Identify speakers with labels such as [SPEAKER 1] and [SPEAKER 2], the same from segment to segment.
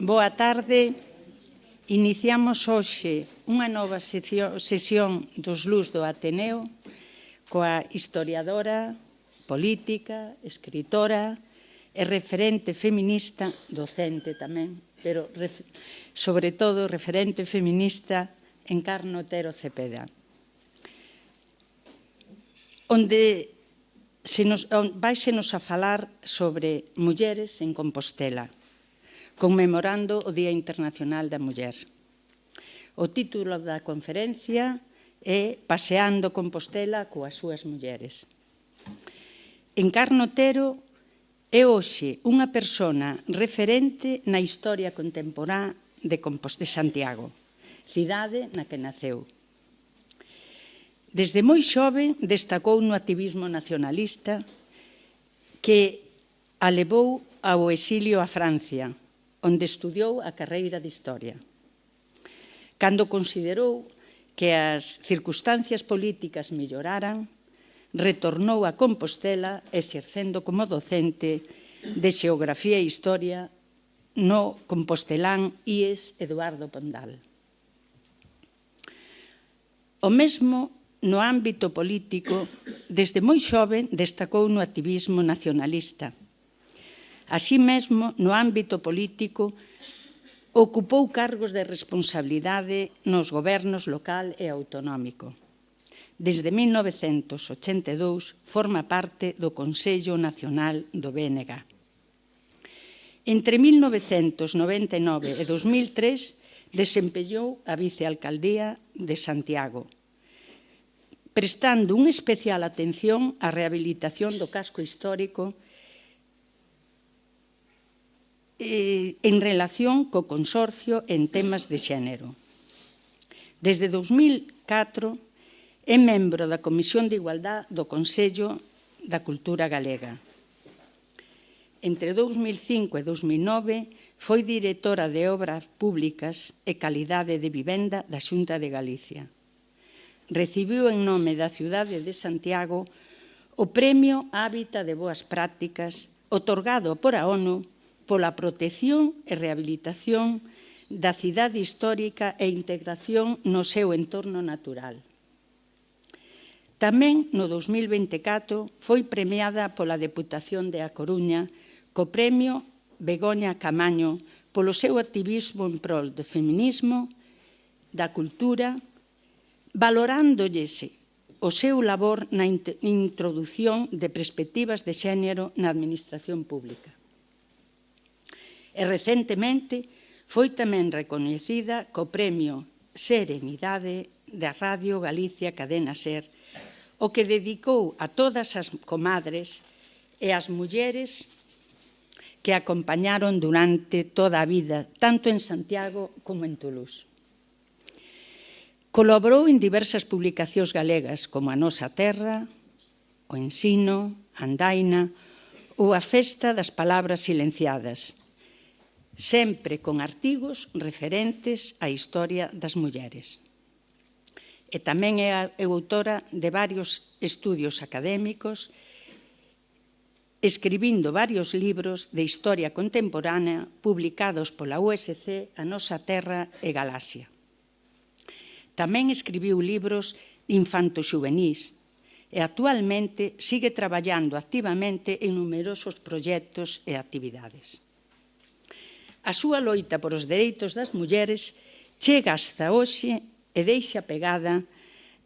[SPEAKER 1] Boa tarde. Iniciamos hoxe unha nova sesión dos Luz do Ateneo coa historiadora, política, escritora e referente feminista, docente tamén, pero sobre todo referente feminista Encarna Otero Cepeda, onde váixenos a falar sobre mulleres en Compostela, conmemorando o Día Internacional da Muller. O título da conferencia é Paseando Compostela coas súas mulleres. Encarna Otero é hoxe unha persona referente na historia contemporánea de Santiago, cidade na que naceu. Desde moi xove destacou no activismo nacionalista que a levou ao exilio a Francia, onde estudiou a carreira de Historia. Cando considerou que as circunstancias políticas melloraran, retornou a Compostela exercendo como docente de Xeografía e Historia no Compostelán IES Eduardo Pondal. O mesmo no ámbito político, desde moi xove destacou no activismo nacionalista. Así mesmo, no ámbito político, ocupou cargos de responsabilidade nos gobernos local e autonómico. Desde 1982 forma parte do Consello Nacional do BNG. Entre 1999 e 2003 desempeñou a vicealcaldía de Santiago, prestando unha especial atención á rehabilitación do casco histórico en relación co consorcio en temas de xénero. Desde 2004 é membro da Comisión de Igualdade do Consello da Cultura Galega. Entre 2005 e 2009 foi directora de Obras Públicas e Calidade de Vivenda da Xunta de Galicia. Recibiu en nome da cidade de Santiago o Premio Hábitat de Boas Prácticas otorgado por a ONU pola protección e rehabilitación da cidade histórica e integración no seu entorno natural. Tamén no 2024 foi premiada pola Deputación de A Coruña co Premio Begoña Camaño polo seu activismo en prol do feminismo, da cultura, valorándolles o seu labor na introdución de perspectivas de xénero na administración pública. E recentemente foi tamén recoñecida co Premio Serenidade da Radio Galicia Cadena Ser, o que dedicou a todas as comadres e as mulleres que acompañaron durante toda a vida, tanto en Santiago como en Toulouse. Colaborou en diversas publicacións galegas como A Nosa Terra, O Ensino, Andaina ou A Festa das Palabras Silenciadas, sempre con artigos referentes á historia das mulleres. E tamén é autora de varios estudios académicos, escribindo varios libros de historia contemporánea publicados pola USC, A Nosa Terra e Galaxia. Tamén escribiu libros infanto-xuvenís e actualmente sigue traballando activamente en numerosos proxectos e actividades. A súa loita por os dereitos das mulleres chega hasta hoxe e deixa pegada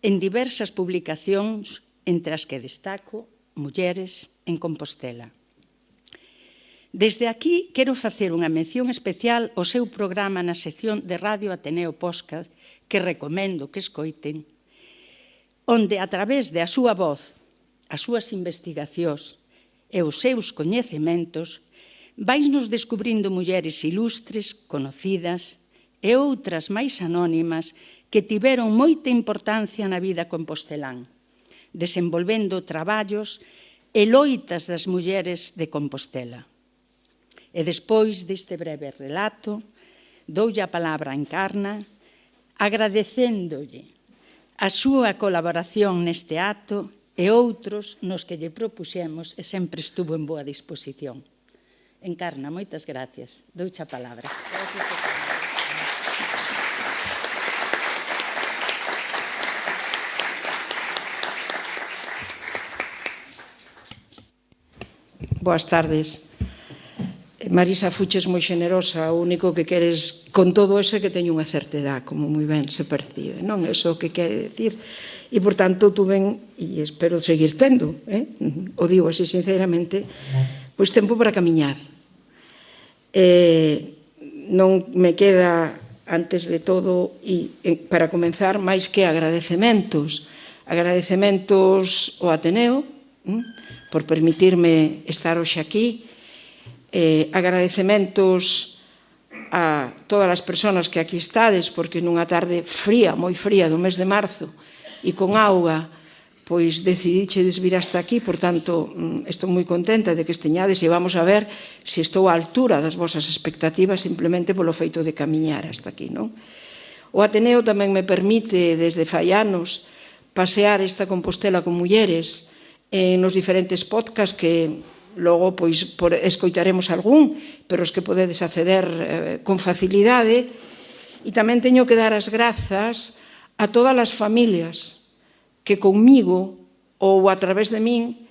[SPEAKER 1] en diversas publicacións, entre as que destaco Mulleres en Compostela. Desde aquí quero facer unha mención especial ao seu programa na sección de Radio Ateneo Podcast, que recomendo que escoiten, onde a través da súa voz, as súas investigacións e os seus coñecementos vaisnos descubrindo mulleres ilustres, conocidas e outras máis anónimas que tiveron moita importancia na vida compostelán, desenvolvendo traballos e loitas das mulleres de Compostela. E despois deste breve relato, doulle a palabra a Encarna, agradecéndolle a súa colaboración neste acto e outros nos que lle propuxemos e sempre estuvo en boa disposición. Encarna, moitas gracias. Douche a palabra.
[SPEAKER 2] Boas tardes. Marisa, fuches moi xenerosa, o único que queres con todo eso é que teño unha certa edad, como moi ben se percibe, non? Eso que quere decir. E, por tanto, tuven, e espero seguir tendo, o digo así sinceramente, pois tempo para camiñar. Non me queda, antes de todo, e para comenzar, máis que agradecementos. Agradecementos ao Ateneo, por permitirme estar hoxe aquí, agradecementos a todas as persoas que aquí estades, porque nunha tarde fría, moi fría, do mes de marzo, e con auga, pois decidichedes vir hasta aquí, por tanto, estou moi contenta de que esteñades e vamos a ver se estou á altura das vosas expectativas simplemente polo feito de camiñar hasta aquí, non? O Ateneo tamén me permite, desde fai anos, pasear esta Compostela con mulleres nos diferentes podcasts que logo pois escoitaremos algún, pero os que podedes acceder con facilidade. E tamén teño que dar as grazas a todas as familias que comigo ou a través de min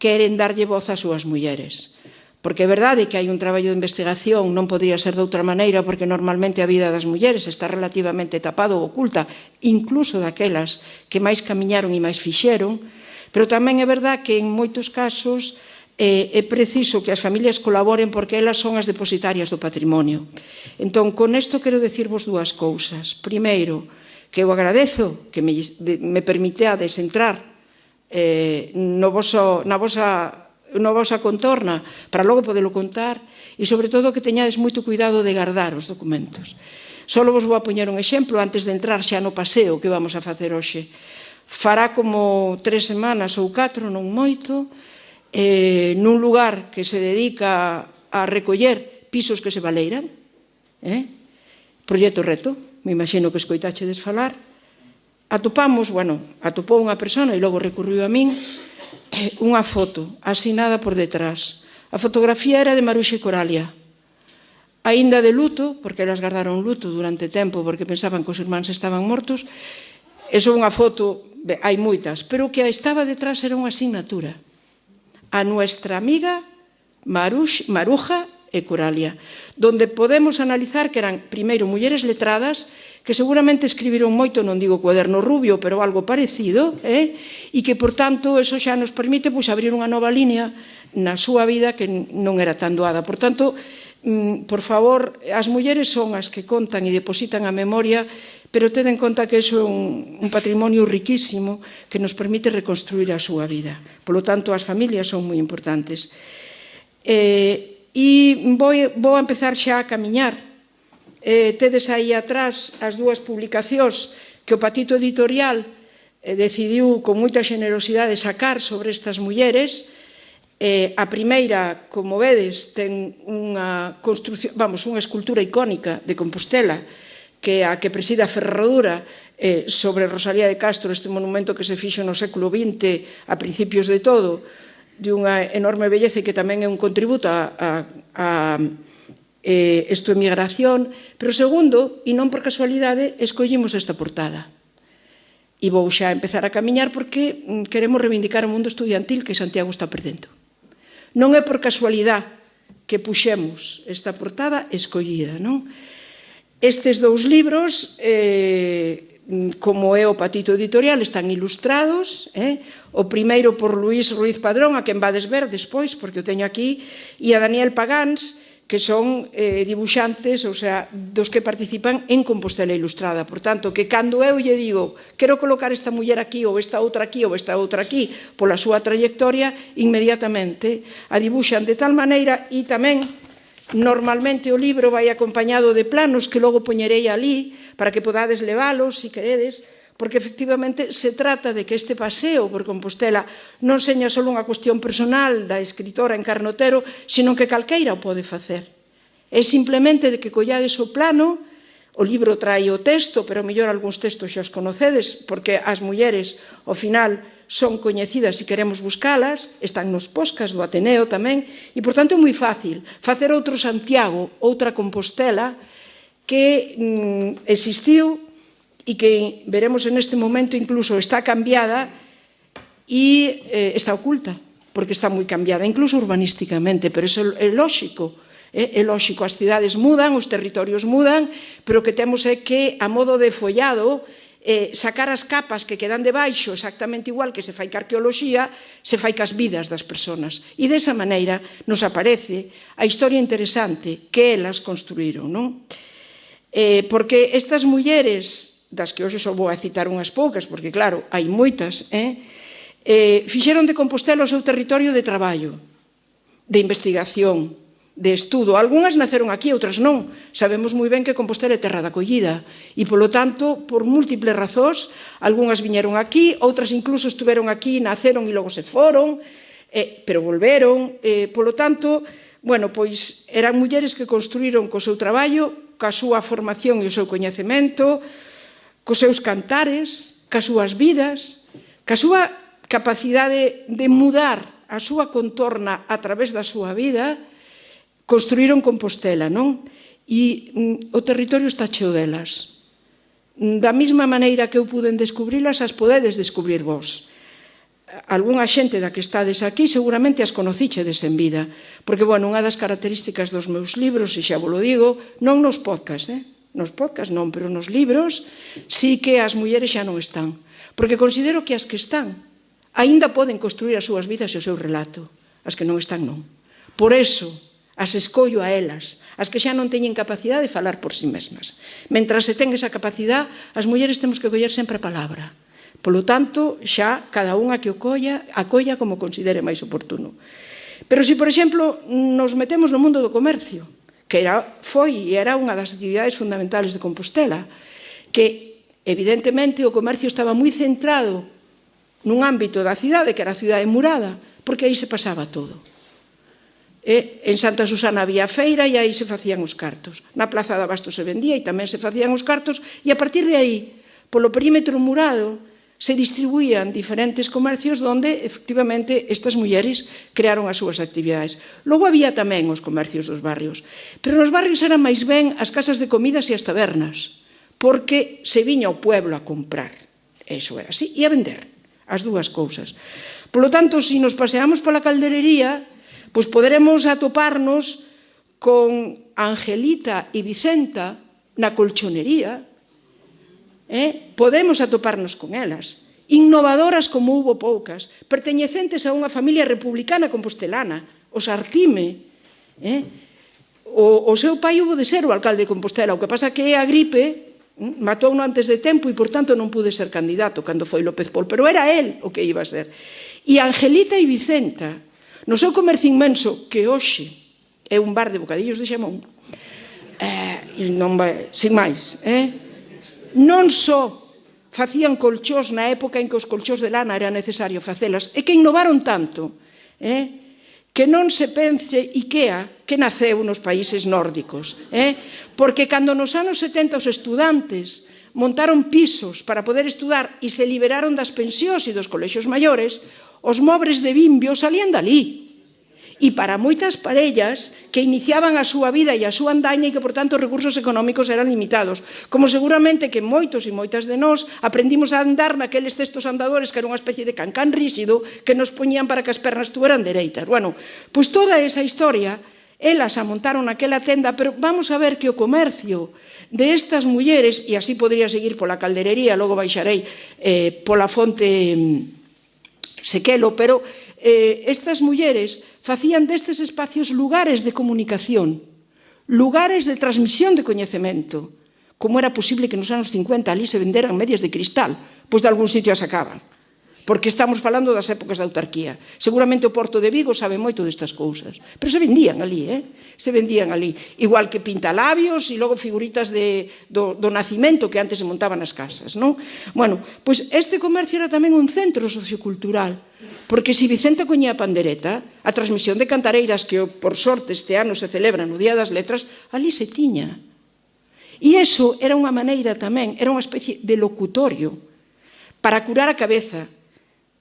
[SPEAKER 2] queren darlle voz ás súas mulleres. Porque é verdade que hai un traballo de investigación, non podría ser de outra maneira, porque normalmente a vida das mulleres está relativamente tapada ou oculta, incluso daquelas que máis camiñaron e máis fixeron, pero tamén é verdade que en moitos casos é preciso que as familias colaboren porque elas son as depositarias do patrimonio. Entón, con isto quero dicirvos dúas cousas. Primeiro, que eu agradezo que me permiteades entrar na vosa contorna para logo podelo contar e, sobre todo, que teñades moito cuidado de guardar os documentos. Só vos vou a poñer un exemplo antes de entrar xa no paseo que vamos a facer hoxe. Fará como 3 semanas ou 4, non moito, nun lugar que se dedica a recoller pisos que se baleiran, Proxecto Reto, me imagino que escoitáchedes falar, atopou unha persona e logo recurriu a min unha foto asinada por detrás. A fotografía era de Maruxa e Coralia, aínda de luto, porque elas guardaron luto durante tempo porque pensaban que os irmáns estaban mortos. Eso é unha foto, hai moitas, pero o que estaba detrás era unha asignatura. A nuestra amiga Maruja e Coralia, donde podemos analizar que eran, primeiro, mulleres letradas, que seguramente escribiron moito, non digo cuaderno rubio, pero algo parecido, e que, por tanto, eso xa nos permite abrir unha nova línea na súa vida que non era tan doada. Por tanto, por favor, as mulleres son as que contan e depositan a memoria, pero ten en conta que iso é un patrimonio riquísimo que nos permite reconstruir a súa vida. Por lo tanto, as familias son moi importantes. E vou a empezar xa a camiñar. Tedes aí atrás as dúas publicacións que o Patito Editorial decidiu con moita xenerosidade sacar sobre estas mulleres. A primeira, como vedes, ten unha escultura icónica de Compostela, que é a que preside a Ferradura sobre Rosalía de Castro, este monumento que se fixo no século XX, a principios de todo, de unha enorme belleza e que tamén é un contributo a esta emigración. Pero segundo, e non por casualidade, escollimos esta portada. E vou xa empezar a camiñar porque queremos reivindicar o mundo estudiantil que Santiago está perdendo. Non é por casualidade que puxemos esta portada escollida, non? Estes dous libros, como é o Patito Editorial, están ilustrados. O primeiro por Luís Ruiz Padrón, a quen vades ver despois, porque o teño aquí, e a Daniel Pagáns, que son dibuixantes, ou sea, dos que participan en Compostela Ilustrada. Por tanto, que cando eu lle digo quero colocar esta muller aquí, ou esta outra aquí, ou esta outra aquí, pola súa trayectoria, inmediatamente a dibuixan de tal maneira. E tamén, normalmente, o libro vai acompañado de planos que logo poñerei ali para que podades leválos, se queredes, porque efectivamente se trata de que este paseo por Compostela non seña só unha cuestión personal da escritora en Carnotero, sino que calqueira o pode facer. É simplemente de que collades o plano, o libro trai o texto, pero mellor algúns textos xa os conocedes, porque as mulleres, ao final, son coñecidas e queremos buscalas, están nos podcast do Ateneo tamén, e, por tanto, é moi fácil facer outro Santiago, outra Compostela, que existiu e que veremos en este momento incluso está cambiada e está oculta, porque está moi cambiada, incluso urbanísticamente, pero iso é lóxico. É lóxico, as cidades mudan, os territorios mudan, pero o que temos é que, a modo de follado, sacar as capas que quedan debaixo, exactamente igual que se fai ca arqueoloxía, se fai cas vidas das persoas. E desa maneira nos aparece a historia interesante que elas construíron, non? Porque estas mulleres, das que hoxe só vou a citar unhas poucas, porque claro, hai moitas, fixeron de Compostela o seu territorio de traballo, de investigación, de estudo. Algúnas naceron aquí, outras non. Sabemos moi ben que Compostela é terra de acollida e, polo tanto, por múltiples razóns, algúnas viñeron aquí, outras incluso estuveron aquí, naceron e logo se foron, pero volveron. Polo tanto, bueno, pois eran mulleres que construíron co seu traballo, ca súa formación e o seu coñecemento, cos seus cantares, cas súas vidas, ca súa capacidade de mudar a súa contorna a través da súa vida, construíron Compostela, non? E o territorio está cheo delas. Da mesma maneira que eu puden descubrilas, as podedes descubrir vos. Algúnha xente da que estades aquí seguramente as conocichedes en vida, porque, bueno, unha das características dos meus libros, e xa vos lo digo, non nos podcast, nos podcast non, pero nos libros, sí que as mulleres xa non están, porque considero que as que están aínda poden construir as súas vidas e o seu relato, as que non están non. Por eso, as escollo a elas, as que xa non teñen capacidade de falar por si mesmas. Mentras se ten esa capacidade, as mulleres temos que coller sempre a palabra. Polo tanto, xa cada unha que o acolla como considere máis oportuno. Pero se, por exemplo, nos metemos no mundo do comercio, que foi e era unha das actividades fundamentales de Compostela, que evidentemente o comercio estaba moi centrado nun ámbito da cidade, que era a cidade murada, porque aí se pasaba todo. En Santa Susana había feira e aí se facían os cartos. Na Plaza de Abasto se vendía e tamén se facían os cartos, e a partir de aí, polo perímetro murado, se distribuían diferentes comercios onde, efectivamente, estas mulleres crearon as súas actividades. Logo había tamén os comercios dos barrios, pero nos barrios eran máis ben as casas de comidas e as tabernas, porque se viña ao pueblo a comprar. Eso era así, e a vender, as dúas cousas. Polo tanto, se nos paseamos pola calderería, pois poderemos atoparnos con Angelita e Vicenta na colchonería, podemos atoparnos con elas, innovadoras como hubo poucas, perteñecentes a unha familia republicana compostelana, os Artime. O seu pai hubo de ser o alcalde de Compostela, o que pasa que a gripe matou-no antes de tempo e, por tanto, non pude ser candidato cando foi López Pol, pero era él o que iba a ser. E Angelita e Vicenta, no seu comercio inmenso, que hoxe é un bar de bocadillos de xamón, sin máis, non só facían colchós na época en que os colchós de lana era necesario facelas, e que innovaron tanto, que non se pense IKEA que naceu nos países nórdicos, porque cando nos anos 70 os estudantes montaron pisos para poder estudar e se liberaron das pensións e dos colexios maiores, os mobres de Bimbio salían dali. E para moitas parellas que iniciaban a súa vida e a súa andaña e que, por tanto, os recursos económicos eran limitados. Como seguramente que moitos e moitas de nós aprendimos a andar naqueles cestos andadores que era unha especie de cancán rígido que nos poñían para que as pernas estuveran dereitas. Bueno, pois toda esa historia, elas a montaron naquela tenda, pero vamos a ver que o comercio de estas mulleres, e así podría seguir pola calderería, logo baixarei pola fonte Sequelo, pero estas mulleres facían destes espacios lugares de comunicación, lugares de transmisión de coñecemento. Como era posible que nos anos 50 ali se venderan medias de cristal? Pois de algún sitio as sacaban, porque estamos falando das épocas da autarquía. Seguramente o Porto de Vigo sabe moito destas cousas, pero se vendían ali, se vendían ali. Igual que pintalabios e logo figuritas do nacimento que antes se montaban nas casas, non? Bueno, pois este comercio era tamén un centro sociocultural, porque se Vicenta coñía a pandereta, a transmisión de cantareiras que, por sorte, este ano se celebra no Día das Letras, ali se tiña. E iso era unha maneira tamén, era unha especie de locutorio para curar a cabeza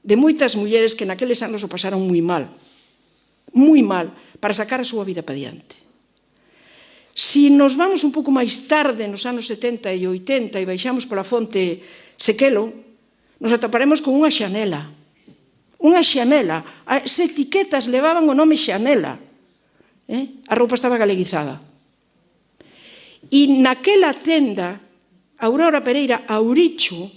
[SPEAKER 2] de moitas mulleres que naqueles anos o pasaron moi mal, para sacar a súa vida pa diante. Si nos vamos un pouco máis tarde, nos anos 70 e 80, e baixamos pola fonte Sequelo, nos atoparemos con unha xanela. Unha xanela. As etiquetas levaban o nome xanela. A roupa estaba galeguizada. E naquela tenda, Aurora Pereira Auricho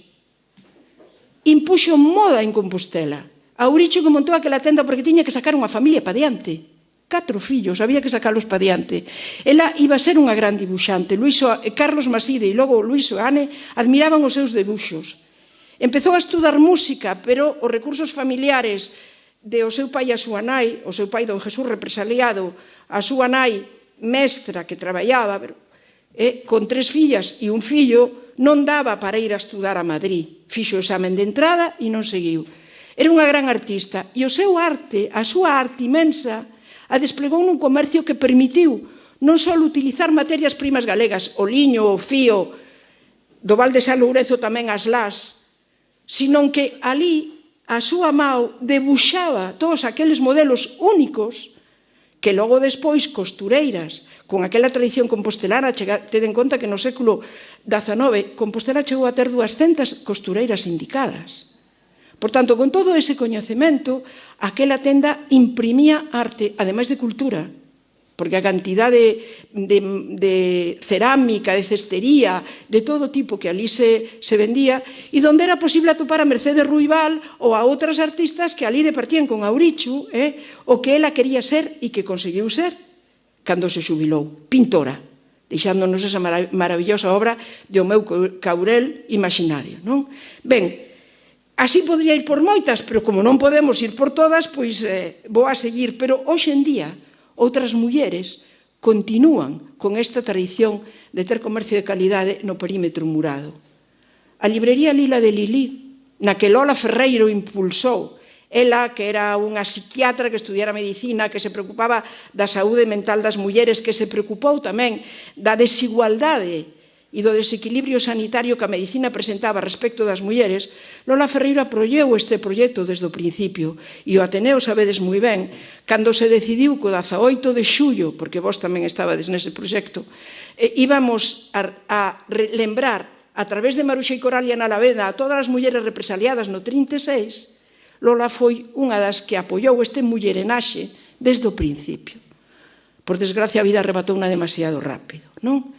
[SPEAKER 2] impuxo moda en Compostela. Auricho que montou aquela tenda porque tiña que sacar unha familia pa diante. 4 fillos, había que sacalos pa diante. Ela iba a ser unha gran dibuixante. Carlos Maside e logo Luis Oane admiraban os seus debuxos. Empezou a estudar música, pero os recursos familiares de o seu pai e a súa nai, o seu pai don Jesús represaliado, a súa nai mestra que traballaba, con 3 fillas e un fillo, non daba para ir a estudar a Madrid. Fixo o examen de entrada e non seguiu. Era unha gran artista e o seu arte, a súa arte imensa, a desplegou nun comercio que permitiu non só utilizar materias primas galegas, o liño, o fío, do Val de San Lourenzo tamén as las, sino que ali a súa mao debuxaba todos aqueles modelos únicos que logo despois costureiras, con aquela tradición compostelana, tede en conta que no século XIX Compostela chegou a ter 200 costureiras indicadas. Por tanto, con todo ese coñecemento, aquela tenda imprimía arte, ademais de cultura, porque a cantidade de cerámica, de cestería, de todo tipo que ali se vendía, e donde era posible atopar a Mercedes Ruibal ou a outras artistas que ali departían con Aurichu, o que ela quería ser e que conseguiu ser cando se xubilou, pintora, deixándonos esa maravillosa obra de O meu Caurel imaginario. Ben, así podría ir por moitas, pero como non podemos ir por todas, pois vou a seguir. Pero hoxe en día, outras mulleres continúan con esta tradición de ter comercio de calidade no perímetro murado. A librería Lila de Lilí, na que Lola Ferreiro impulsou, ela que era unha psiquiatra que estudiara medicina, que se preocupaba da saúde mental das mulleres, que se preocupou tamén da desigualdade e do desequilibrio sanitario que a medicina presentaba respecto das mulleres, Lola Ferreiro apoiou este proxecto desde o principio. E o Ateneo sabedes moi ben, cando se decidiu co 18 de xullo, porque vos tamén estabades nese proxecto, íbamos a lembrar a través de Maruxa e Coralia na Alaveda a todas as mulleres represaliadas no 36, Lola foi unha das que apoiou este mullerenaxe desde o principio. Por desgracia, a vida arrebatouna demasiado rápido, non?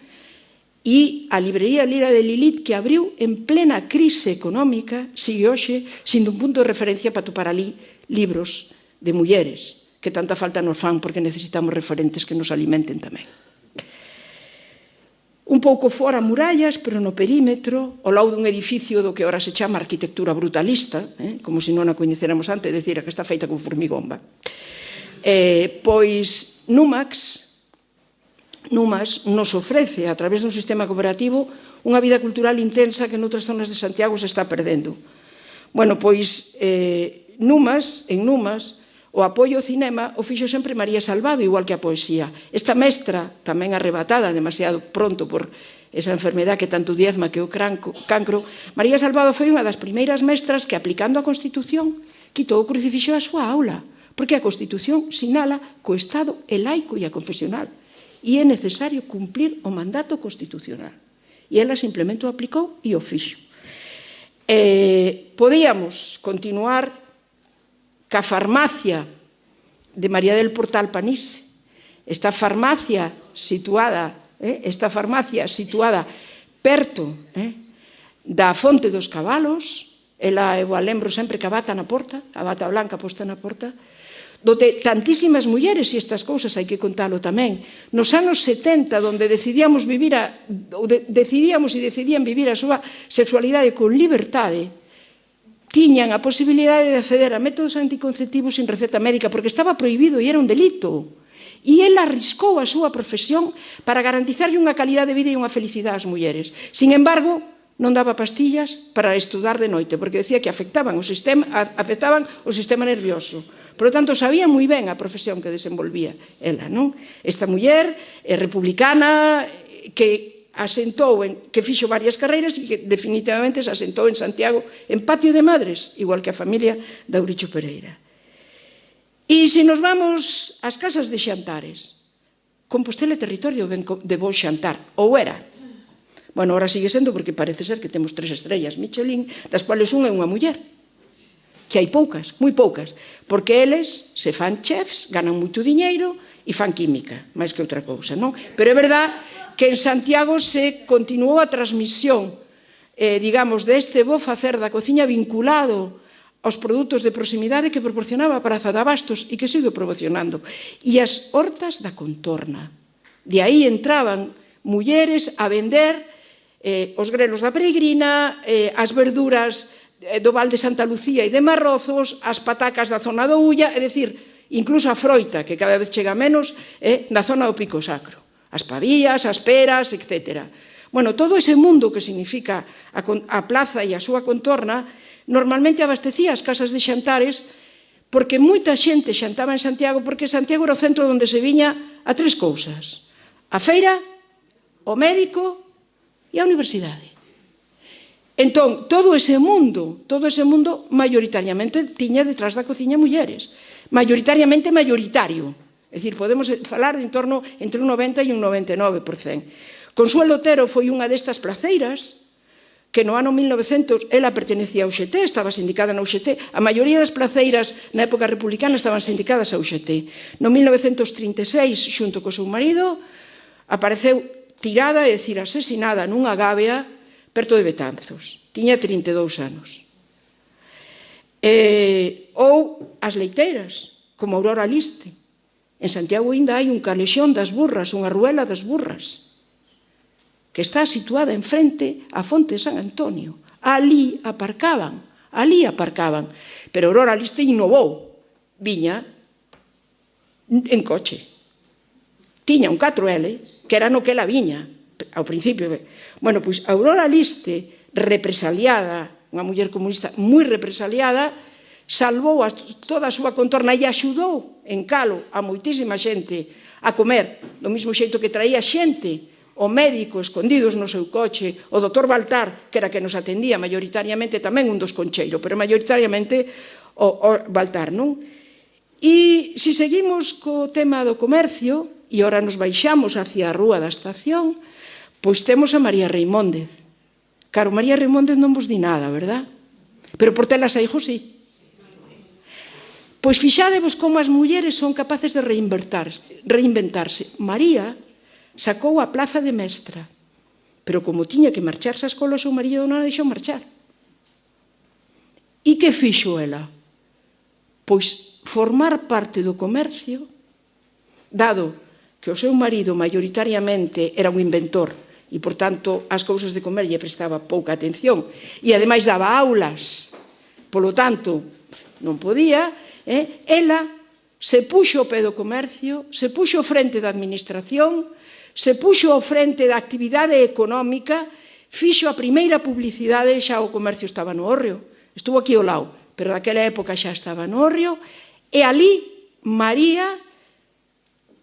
[SPEAKER 2] E a librería Lila de Lilith, que abriu en plena crise económica, sigue hoxe sendo un punto de referencia para topar ali libros de mulleres, que tanta falta nos fan porque necesitamos referentes que nos alimenten tamén. Un pouco fora murallas, pero no perímetro, ao lado dun edificio do que ora se chama arquitectura brutalista, como se non a coñeceramos antes, decir, que está feita con formigón. Pois Numas nos ofrece, a través dun sistema cooperativo, unha vida cultural intensa que noutras zonas de Santiago se está perdendo. Bueno, pois, en Numas, o apoio ao cinema o fixo sempre María Salvado, igual que a poesía. Esta mestra, tamén arrebatada demasiado pronto por esa enfermedad que tanto diezma que o cancro, María Salvado foi unha das primeiras mestras que, aplicando a Constitución, quitou o crucifixo da súa aula, porque a Constitución sinala que o Estado é laico e confesional, e é necesario cumplir o mandato constitucional. E ela simplemente o aplicou e o fixo. Podíamos continuar ca farmacia de María del Portal Panís, esta farmacia situada perto da Fonte dos Cabalos. Ela, eu a lembro sempre que a bata na porta, a bata blanca posta na porta, donde tantísimas mulleres, e estas cousas hai que contalo tamén, nos anos 70, onde decidían vivir a súa sexualidade con liberdade, tiñan a posibilidade de acceder a métodos anticonceptivos sin receta médica, porque estaba prohibido e era un delito. E ela arriscou a súa profesión para garantizarlle unha calidade de vida e unha felicidade ás mulleres. Sin embargo, non daba pastillas para estudar de noite, porque decía que afectaban o sistema nervioso. Por lo tanto, sabía moi ben a profesión que desenvolvía ela, non? Esta muller republicana que fixo varias carreiras e que definitivamente se asentou en Santiago, en Patio de Madres, igual que a familia de Auricho Pereira. E se nos vamos ás casas de xantares, Compostela é territorio de bo xantar, ou era. Bueno, ahora sigue sendo porque parece ser que temos 3 estrellas Michelin, das quales unha é unha muller, que hai poucas, moi poucas, porque eles se fan chefs, ganan moito diñeiro e fan química, máis que outra cousa, non? Pero é verdad que en Santiago se continuou a transmisión, digamos, deste bo facer da cociña vinculado aos produtos de proximidade que proporcionaba a Praza de Abastos e que sigue promocionando. E as hortas da contorna. De aí entraban mulleres a vender os grelos da Peregrina, as verduras do Val de Santa Lucía e de Marrozos, as patacas da zona do Ulla, é dicir, incluso a froita, que cada vez chega menos, da zona do Pico Sacro. As pavías, as peras, etc. Bueno, todo ese mundo que significa a plaza e a súa contorna, normalmente abastecía as casas de xantares, porque moita xente xantaba en Santiago, porque Santiago era o centro onde se viña a 3 cousas: a feira, o médico e a universidade. Entón, todo ese mundo, maioritariamente tiña detrás da cociña mulleres. Maioritariamente maioritario. É dicir, podemos falar de en torno entre un 90 e un 99%. Consuelo Otero foi unha destas placeiras que no ano 1900 ela pertenecía ao UGT, estaba sindicada na UGT. A maioría das placeiras na época republicana estaban sindicadas ao UGT. No 1936, xunto co seu marido, apareceu tirada, é dicir, asesinada nunha gávea perto de Betanzos. Tiña 32 anos. Ou as leiteiras, como Aurora Liste. En Santiago ainda hai un calexón das burras, unha ruela das burras, que está situada enfrente á fonte de San Antonio. Ali aparcaban. Pero Aurora Liste innovou. Viña en coche. Tiña un 4L, que era no que ela viña, ao principio. Bueno, pois Aurora Liste, represaliada, unha muller comunista moi represaliada, salvou toda a súa contorna e axudou en Calo a moitísima xente a comer, do mesmo xeito que traía xente, o médico escondidos no seu coche, o doutor Baltar, que era que nos atendía maioritariamente, tamén un dos Concheiro, pero maioritariamente o Baltar, non? E se seguimos co tema do comercio, e ora nos baixamos hacia a Rúa da Estación, pois temos a María Reimóndez. Claro, María Reimóndez non vos di nada, verdad? Pero Portela Saijo sí. Pois fixádevos como as mulleres son capaces de reinventarse. María sacou a plaza de mestra, pero como tiña que marcharse á escola, o seu marido non a deixou marchar. E que fixo ela? Pois formar parte do comercio, dado que o seu marido maioritariamente era un inventor e, por tanto, as cousas de comer lle prestaba pouca atención e, ademais, daba aulas, polo tanto, non podía, ela se puxo ao pé do comercio, se puxo ao frente da administración, se puxo ao frente da actividade económica, fixo a primeira publicidade, xa o comercio estaba no Hórreo, estuvo aquí ao lado, pero daquela época xa estaba no Hórreo, e ali María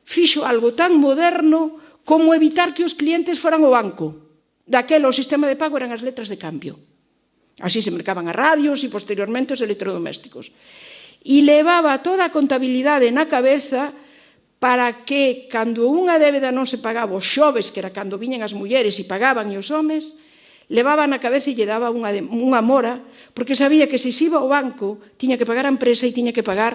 [SPEAKER 2] fixo algo tan moderno como evitar que os clientes foran ao banco. Daquela o sistema de pago eran as letras de cambio. Así se mercaban as radios e posteriormente os electrodomésticos. E levaba toda a contabilidade na cabeza para que, cando unha débeda non se pagaba os xoves, que era cando viñan as mulleres e pagaban e os homes, levaba na cabeza e lle daba unha mora, porque sabía que se iba ao banco, tiña que pagar a empresa e tiña que pagar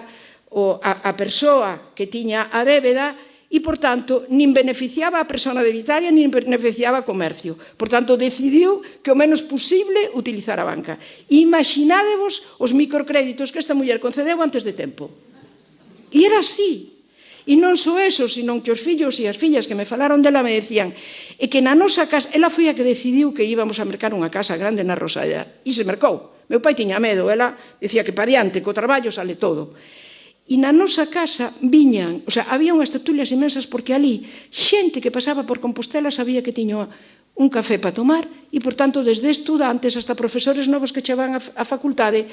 [SPEAKER 2] a persoa que tiña a débeda e, por tanto, nin beneficiaba a persona debitaria nin beneficiaba o comercio. Por tanto, decidiu que o menos posible utilizar a banca. Imaginádevos os microcréditos que esta muller concedeu antes de tempo. E era así. E non só eso, sino que os fillos e as fillas que me falaron dela me decían e que na nosa casa, ela foi a que decidiu que íbamos a mercar unha casa grande na Rosaleda. E se mercou. Meu pai tiña medo, ela decía que pa diante, co traballo sale todo. E na nosa casa viñan, había unhas tertulias imensas porque ali xente que pasaba por Compostela sabía que tiña un café para tomar e, por tanto, desde estudantes hasta profesores novos que chegaban á facultade,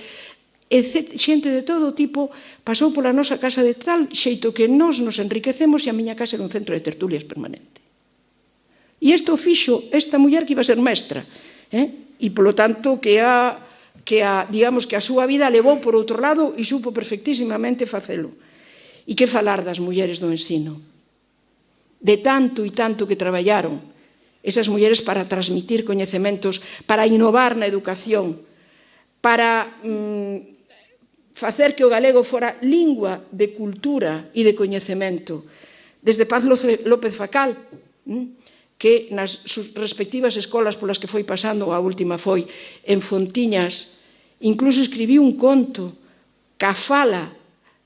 [SPEAKER 2] xente de todo tipo pasou pola nosa casa de tal xeito que nos enriquecemos e a miña casa era un centro de tertulias permanente. E isto fixo esta muller que iba a ser mestra, e, polo tanto, digamos que a súa vida levou por outro lado e supo perfectísimamente facelo. E que falar das mulleres do ensino? de tanto e tanto que traballaron esas mulleres para transmitir coñecementos, para innovar na educación, para facer que o galego fora lingua de cultura e de coñecemento. Desde Paz López Facal, que nas respectivas escolas polas que foi pasando, a última foi en Fontiñas, incluso escribiu un conto ca fala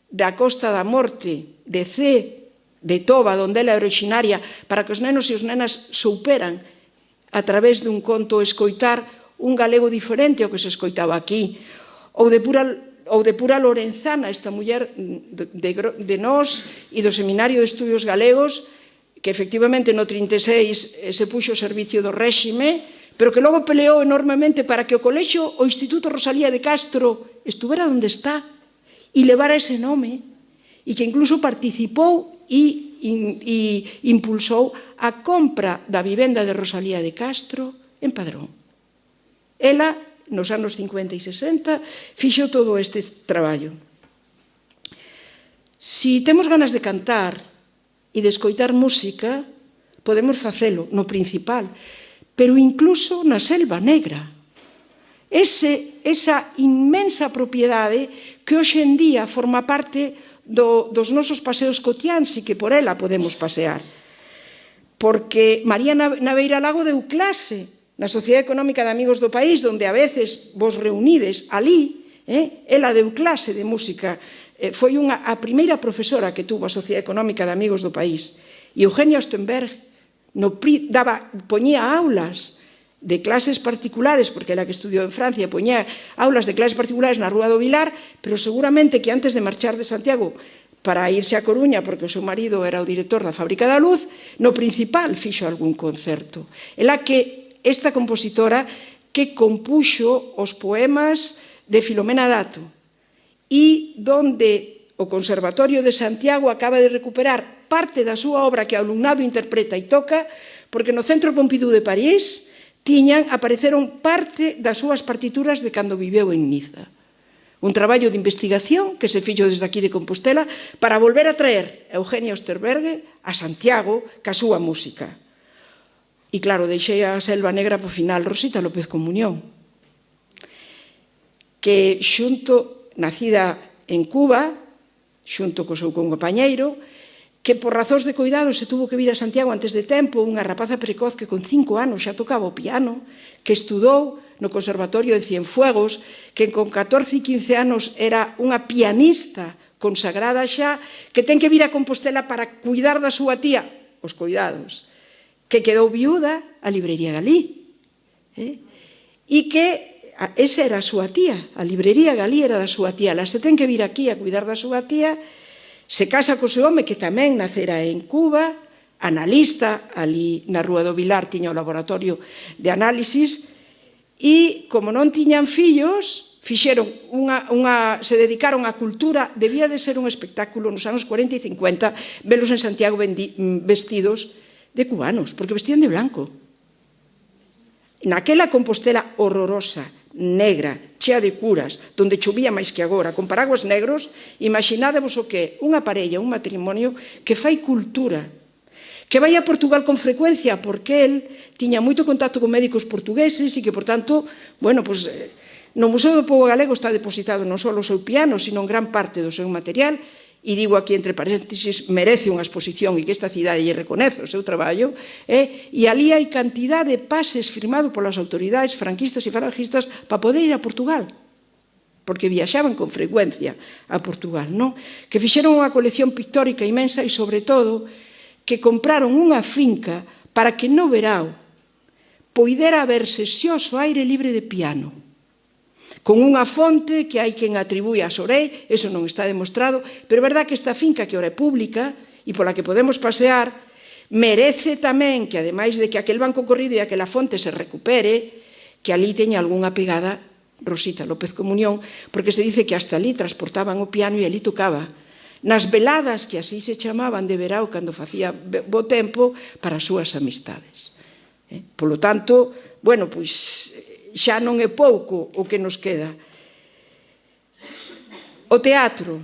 [SPEAKER 2] da Costa da Morte, de Cee, de Toba, onde ela é originaria, para que os nenos e as nenas souperan, a través dun conto, escoitar un galego diferente ao que se escoitaba aquí. Ou de Pura Lorenzana, esta muller de nós e do Seminario de Estudios Galegos, que efectivamente no 36 se puxo ao servicio do réxime, pero que logo peleou enormemente para que o colexio, o Instituto Rosalía de Castro, estuvera onde está e levara ese nome, e que incluso participou e impulsou a compra da vivenda de Rosalía de Castro en Padrón. Ela, nos anos 50 e 60, fixo todo este traballo. Si temos ganas de cantar e de escoitar música, podemos facelo no principal, pero incluso na Selva Negra. Esa inmensa propiedade que hoxe en día forma parte dos nosos paseos cotiáns e que por ela podemos pasear. Porque María Naveira Lago deu clase na Sociedade Económica de Amigos do País, onde a veces vos reunides ali, ela deu clase de música. Foi a primeira profesora que tuvo a Sociedade Económica de Amigos do País. E Eugenia Ostenberg poñía aulas de clases particulares, porque ela que estudiou en Francia, poñía aulas de clases particulares na Rúa do Vilar, pero seguramente que antes de marchar de Santiago para irse a Coruña, porque o seu marido era o director da Fábrica da Luz, no Principal fixo algún concerto. Ela que esta compositora que compuxo os poemas de Filomena Dato e donde o Conservatorio de Santiago acaba de recuperar parte da súa obra que o alumnado interpreta e toca, porque no Centro Pompidou de París apareceron parte das súas partituras de cando viveu en Niza. Un traballo de investigación que se fixo desde aquí de Compostela para volver a traer a Eugenia Ostenberg a Santiago ca súa música. E claro, deixei a Selva Negra por final, Rosita López Comunión, que nacida en Cuba, xunto co seu compañeiro, que por razóns de coidado se tuvo que vir a Santiago antes de tempo, unha rapaza precoz que con 5 anos xa tocaba o piano, que estudou no Conservatorio de Cienfuegos, que con 14 e 15 anos era unha pianista consagrada xa, que ten que vir a Compostela para cuidar da súa tía, os coidados, que quedou viúda a Librería Galí, e que esa era a súa tía, a Librería Galí era da súa tía, ela se ten que vir aquí a cuidar da súa tía. Se casa co seu home, que tamén nacera en Cuba, analista, ali na Rúa do Vilar tiña o laboratorio de análisis, e como non tiñan fillos, se dedicaron á cultura. Debía de ser un espectáculo nos anos 40 e 50 velos en Santiago vestidos de cubanos, porque vestían de blanco. Naquela Compostela horrorosa, negra, chea de curas, donde chovía máis que agora, con paraguas negros, imaginádevos o que unha parella, un matrimonio que fai cultura, que vai a Portugal con frecuencia, porque el tiña moito contacto con médicos portugueses e que, por tanto, no Museo do Pobo Galego está depositado non só o seu piano, sino en gran parte do seu material, e digo aquí entre paréntesis, merece unha exposición e que esta cidade lle reconoce o seu traballo, e ali hai cantidad de pases firmados polas autoridades franquistas e falangistas para poder ir a Portugal, porque viaxaban con frecuencia a Portugal, non? Que fixeron unha colección pictórica inmensa e, sobre todo, que compraron unha finca para que no verao poidera haber sesións ao aire libre de piano, con unha fonte que hai quen atribúe a Sorei, eso non está demostrado, pero é verdad que esta finca, que ora é pública e pola que podemos pasear, merece tamén que, ademais de que aquel banco corrido e aquela fonte se recupere, que ali teña algunha pegada Rosita López Comunión, porque se dice que hasta ali transportaban o piano e ali tocaba nas veladas, que así se chamaban de verao cando facía bo tempo, para as súas amistades. Polo tanto, xa non é pouco o que nos queda. O teatro,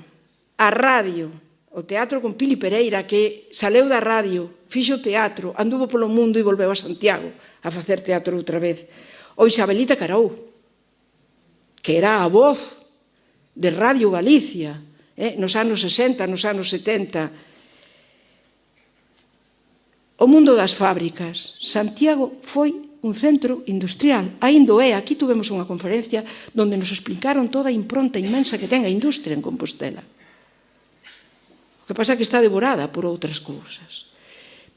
[SPEAKER 2] a radio, O teatro con Pili Pereira, que saleu da radio, fixo teatro, anduvo polo mundo e volveu a Santiago a facer teatro outra vez. O Isabelita Carou, que era a voz de Radio Galicia, nos anos 60, nos anos 70. O mundo das fábricas. Santiago foi un centro industrial, ainda é. Aquí tuvemos unha conferencia onde nos explicaron toda a impronta inmensa que ten a industria en Compostela. O que pasa é que está devorada por outras cousas.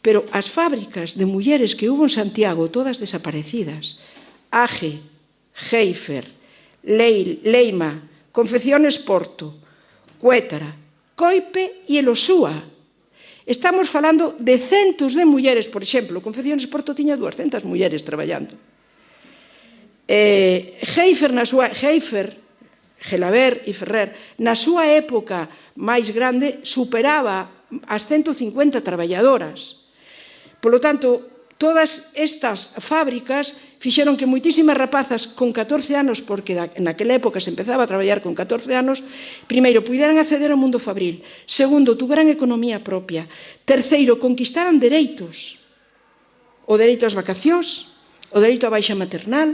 [SPEAKER 2] Pero as fábricas de mulleres que hubo en Santiago, todas desaparecidas, Age, Geifer, Leima, Confecciones Porto, Cuétara, Coipe e Elosúa. Estamos falando de centos de mulleres, por exemplo, Confecciones Porto tiña 200 mulleres traballando. Geifer, Gelaber e Ferrer, na súa época máis grande, superaba as 150 traballadoras. Polo tanto, todas estas fábricas fixeron que moitísimas rapazas con 14 anos, porque naquela época se empezaba a traballar con 14 anos, primeiro, puderan acceder ao mundo fabril, segundo, tuveran economía propia, terceiro, conquistaran dereitos, o dereito ás vacacións, o dereito á baixa maternal,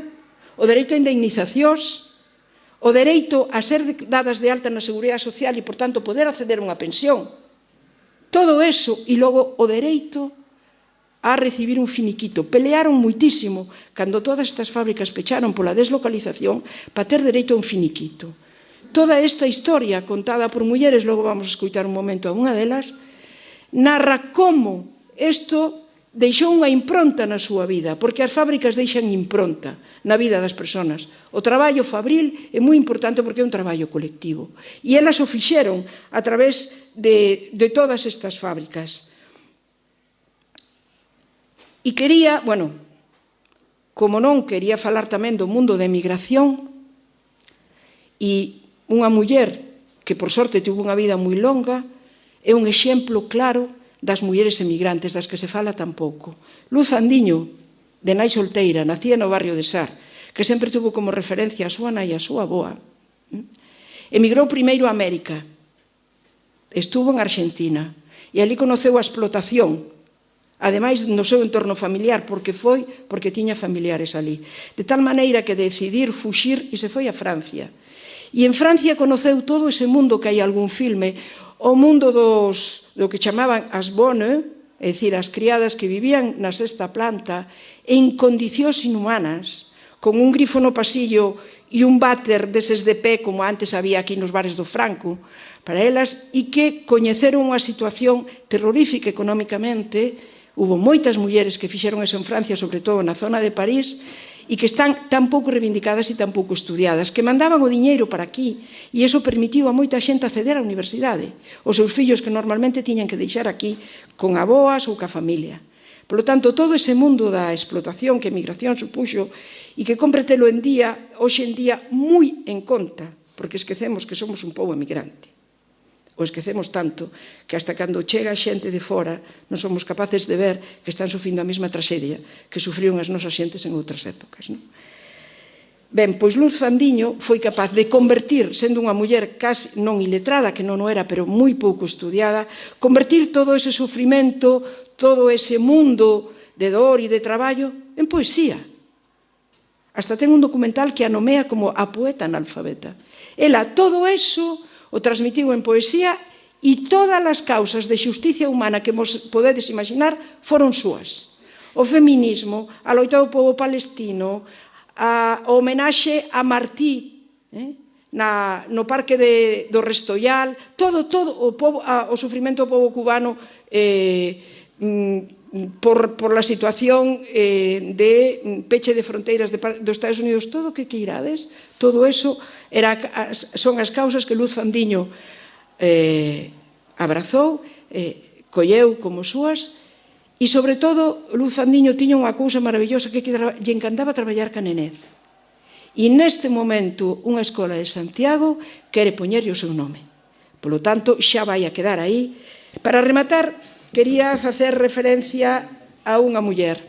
[SPEAKER 2] o dereito a indemnizacións, o dereito a ser dadas de alta na Seguridade Social e, por tanto, poder acceder a unha pensión. Todo eso, e logo o dereito a recibir un finiquito. Pelearon moitísimo cando todas estas fábricas pecharon pola deslocalización para ter dereito a un finiquito. Toda esta historia contada por mulleres, logo vamos a escoitar un momento a unha delas, narra como isto deixou unha impronta na súa vida, porque as fábricas deixan impronta na vida das persoas. O traballo fabril é moi importante porque é un traballo colectivo. E elas o fixeron a través de todas estas fábricas. E quería, como non, quería falar tamén do mundo da emigración, e unha muller que, por sorte, tivo unha vida moi longa, é un exemplo claro das mulleres emigrantes, das que se fala tan pouco. Luz Andiño, de nai solteira, nacía no barrio de Sar, que sempre tuvo como referencia a súa nai e a súa avoa. Emigrou primeiro a América, estuvo en Argentina, e ali conoceu a explotación, ademais no seu entorno familiar, porque tiña familiares ali. De tal maneira que decidir fuxir e se foi a Francia. E en Francia conoceu todo ese mundo que hai algún filme, o mundo do que chamaban as bonnes, é dicir, as criadas que vivían na sexta planta en condicións inhumanas, con un grifo no pasillo e un váter deses de pé, como antes había aquí nos bares do Franco, para elas, e que coñeceron unha situación terrorífica económicamente. Hubo moitas mulleres que fixeron eso en Francia, sobre todo na zona de París, e que están tan pouco reivindicadas e tan pouco estudiadas, que mandaban o diñeiro para aquí, e iso permitiu a moita xente acceder á universidade, os seus fillos que normalmente tiñan que deixar aquí con aboas ou ca familia. Por lo tanto, todo ese mundo da explotación que a emigración supuxo e que compre telo hoxe en día moi en conta, porque esquecemos que somos un pobo emigrante. O esquecemos tanto que hasta cando chega xente de fora non somos capaces de ver que están sufrindo a mesma traxedia que sufriron as nosas xentes en outras épocas. Ben, pois Luz Fandiño foi capaz de convertir, sendo unha muller casi non iletrada, que non o era, pero moi pouco estudiada, convertir todo ese sufrimento, todo ese mundo de dor e de traballo en poesía. Hasta ten un documental que a nomea como a poeta analfabeta. Ela todo eso o transmitiu en poesía e todas as causas de xusticia humana que vos podedes imaginar foron súas. O feminismo, a loita do povo palestino, a homenaxe a Martí no parque do Restollal, todo o sufrimento do povo cubano por la situación de peche de fronteiras dos Estados Unidos, todo o que queirades, todo eso son as causas que Luz Fandiño abrazou, colleu como súas, e, sobre todo, Luz Fandiño tiña unha cousa maravillosa que lle encantaba traballar ca nenez. E neste momento, unha escola de Santiago quere poñerlle o seu nome. Por lo tanto, xa vai a quedar aí. Para rematar, quería facer referencia a unha muller.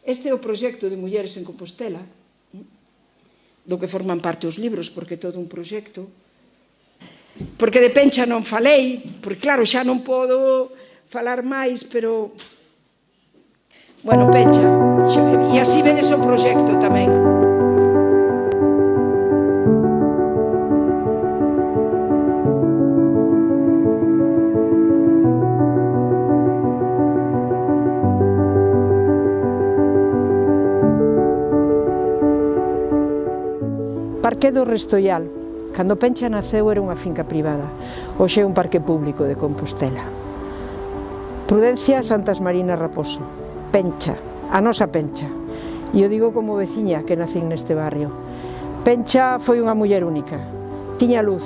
[SPEAKER 2] Este é o proxecto de Mulleres en Compostela, do que forman parte os libros, porque é todo un proxecto. porque de Pencha non falei, porque claro, xa non podo falar máis, pero bueno, Pencha, e así vedes o proxecto tamén. Parque do Restoial. Cando Pencha naceu era unha finca privada, hoxe é un parque público de Compostela. Prudencia Santas Marinas Raposo, Pencha, a nosa Pencha. E o digo como veciña que nacín neste barrio. Pencha foi unha muller única, tiña luz,